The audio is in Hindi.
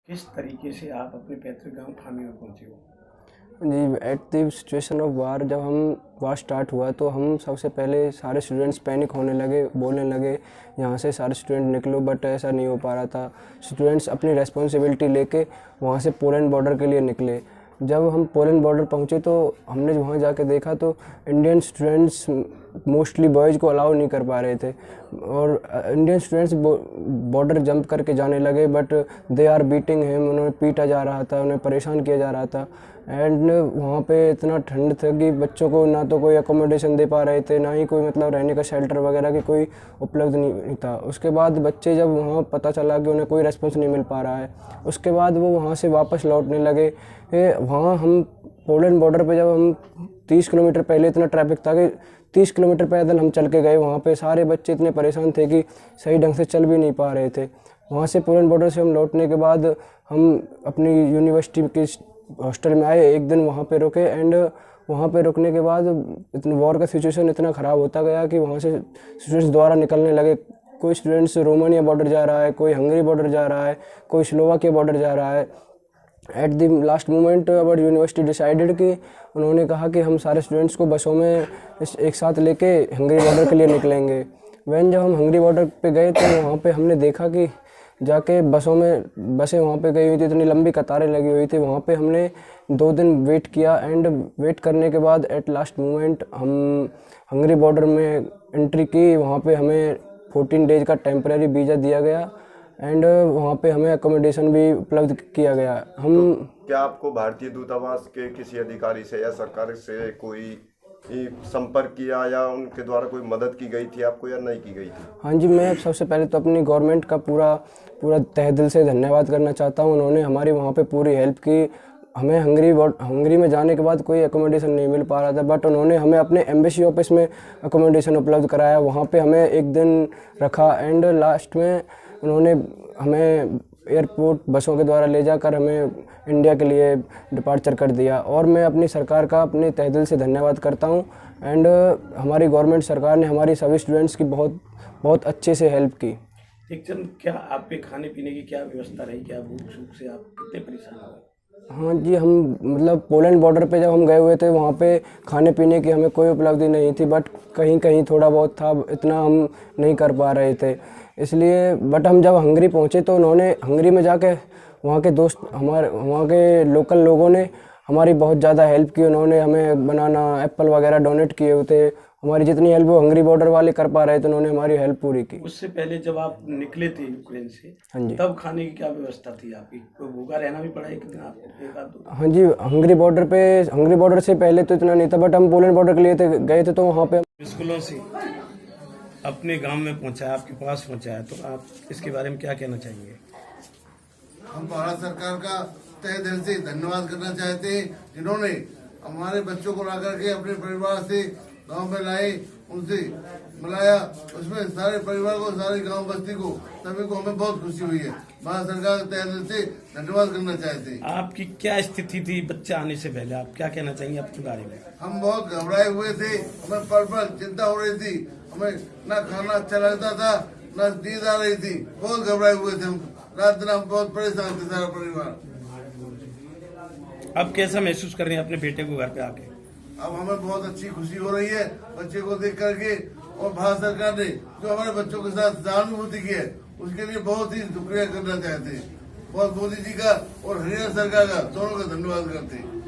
किस तरीके से आप अपने पैतृक गांव ठाणे में पहुंचे हो? जी, at the situation of war जब हम वार स्टार्ट हुआ तो हम सबसे पहले सारे स्टूडेंट्स पैनिक होने लगे, बोलने लगे यहाँ से सारे स्टूडेंट निकलो, बट ऐसा नहीं हो पा रहा था। स्टूडेंट्स अपनी रेस्पॉन्सिबिलिटी लेके वहाँ से पोलैंड बॉर्डर के लिए निकले। जब हम पोलैंड बॉर्डर पहुँचे तो हमने वहाँ जाके देखा तो इंडियन स्टूडेंट्स मोस्टली बॉयज़ को अलाउ नहीं कर पा रहे थे और इंडियन स्टूडेंट्स बॉर्डर जंप करके जाने लगे, but they are beating him, उन्हें पीटा जा रहा था, उन्हें परेशान किया जा रहा था। एंड वहाँ पे इतना ठंड था कि बच्चों को ना तो कोई अकोमोडेशन दे पा रहे थे, ना ही कोई मतलब रहने का शेल्टर वगैरह की कोई उपलब्ध नहीं था। उसके बाद बच्चे जब वहाँ पता चला कि उन्हें कोई रेस्पॉन्स नहीं मिल पा रहा है, उसके बाद वो वहाँ से वापस लौटने लगे। वहाँ हम पोलैंड बॉर्डर पे जब हम 30 किलोमीटर पहले इतना ट्रैफिक था कि 30 किलोमीटर पैदल हम चल के गए। वहाँ पे सारे बच्चे इतने परेशान थे कि सही ढंग से चल भी नहीं पा रहे थे। वहाँ से पोलैंड बॉर्डर से हम लौटने के बाद हम अपनी यूनिवर्सिटी के हॉस्टल में आए, एक दिन वहाँ पे रुके। एंड वहाँ पे रुकने के बाद इतना वॉर का सिचुएशन इतना ख़राब होता गया कि वहाँ से स्टूडेंट्स द्वारा निकलने लगे। कोई स्टूडेंट्स रोमानिया बॉर्डर जा रहा है, कोई हंगरी बॉर्डर जा रहा है, कोई स्लोवाकिया बॉर्डर जा रहा है। At the last moment our university decided कि उन्होंने कहा कि हम सारे स्टूडेंट्स को बसों में एक साथ लेके हंगरी बॉर्डर के लिए निकलेंगे। जब हम हंगरी बॉर्डर पे गए तो वहाँ पे हमने देखा कि जाके बसें वहाँ पे गई हुई थी, इतनी लंबी कतारें लगी हुई थी। वहाँ पे हमने 2 दिन वेट किया एंड वेट करने के बाद एट लास्ट मोमेंट हम हंगरी बॉर्डर में एंट्री की। वहाँ पे हमें 14 डेज का टेम्परेरी वीज़ा दिया गया एंड वहाँ पे हमें अकोमोडेशन भी उपलब्ध किया गया। हम क्या आपको भारतीय दूतावास के किसी अधिकारी से या सरकार से कोई संपर्क किया या उनके द्वारा कोई मदद की गई थी आपको या नहीं की गई थी? हाँ जी, मैं सबसे पहले तो अपनी गवर्नमेंट का पूरा तहे दिल से धन्यवाद करना चाहता हूँ। उन्होंने हमारी वहाँ पे पूरी हेल्प की। हमें हंगरी में जाने के बाद कोई अकोमोडेशन नहीं मिल पा रहा था, बट उन्होंने हमें अपने एम्बेसी ऑफिस में अकोमोडेशन उपलब्ध कराया। वहाँ पे हमें एक दिन रखा एंड लास्ट में उन्होंने हमें एयरपोर्ट बसों के द्वारा ले जाकर हमें इंडिया के लिए डिपार्चर कर दिया। और मैं अपनी सरकार का अपने तहे दिल से धन्यवाद करता हूँ। एंड हमारी गवर्नमेंट सरकार ने हमारी सभी स्टूडेंट्स की बहुत अच्छे से हेल्प की। एक जन क्या आपके खाने पीने की क्या व्यवस्था रही? क्या भूख सूख से आप कितने परेशान हुए? हाँ जी, हम मतलब पोलैंड बॉर्डर पे जब हम गए हुए थे वहाँ पे खाने पीने की हमें कोई उपलब्धि नहीं थी, बट कहीं कहीं थोड़ा बहुत था, इतना हम नहीं कर पा रहे थे इसलिए। बट हम जब हंगरी पहुँचे तो उन्होंने हंगरी में जाके वहाँ के दोस्त वहाँ के लोकल लोगों ने हमारी बहुत ज़्यादा हेल्प की। उन्होंने हमें बनाना एप्पल वगैरह डोनेट किए हुए थे। हमारी जितनी हेल्प वो हंगरी बॉर्डर वाले कर पा रहे थे, उन्होंने हमारी हेल्प पूरी की। उससे पहले जब आप निकले थे यूक्रेन से, हाँ जी, तब खाने की क्या व्यवस्था थी आपकी? तो भूखा रहना भी पड़ा एक दिन आपको? एक आध दो? हाँ जी, हंगरी बॉर्डर से पहले तो इतना नहीं था, बट हम पोलैंड बॉर्डर के लिए गए थे तो वहाँ पे स्कूलों से अपने गांव में पहुंचाया, आपके पास पहुंचाया, तो आप इसके बारे में क्या कहना चाहेंगे? हम भारत सरकार का तहे दिल से धन्यवाद करना चाहते हैं, जिन्होंने हमारे बच्चों को ला करके अपने परिवार से गांव में लाए, उनसे मिलाया। उसमें सारे परिवार को, सारे गांव बस्ती को, सभी को हमें बहुत खुशी हुई है। भारत सरकार का तहे दिल से धन्यवाद करना चाहते हैं। आपकी क्या स्थिति थी बच्चा आने से पहले? आप क्या कहना चाहेंगे आपके बारे में? हम बहुत घबराए हुए थे, हमें पल चिंता हो रही थी, हमें ना खाना अच्छा लगता था, ना नींद आ रही थी, बहुत घबराए हुए थे हम। रात दिन हम बहुत परेशान थे, सारा परिवार। अब कैसा महसूस कर रहे हैं अपने बेटे को घर पे आके? अब हमें बहुत अच्छी खुशी हो रही है बच्चे को देख करके, और भारत सरकार ने जो हमारे बच्चों के साथ सहानुभूति की है उसके लिए बहुत ही शुक्रिया करना चाहते हैं। बहुत मोदी जी का और हरियाणा सरकार का दोनों का धन्यवाद करते हैं।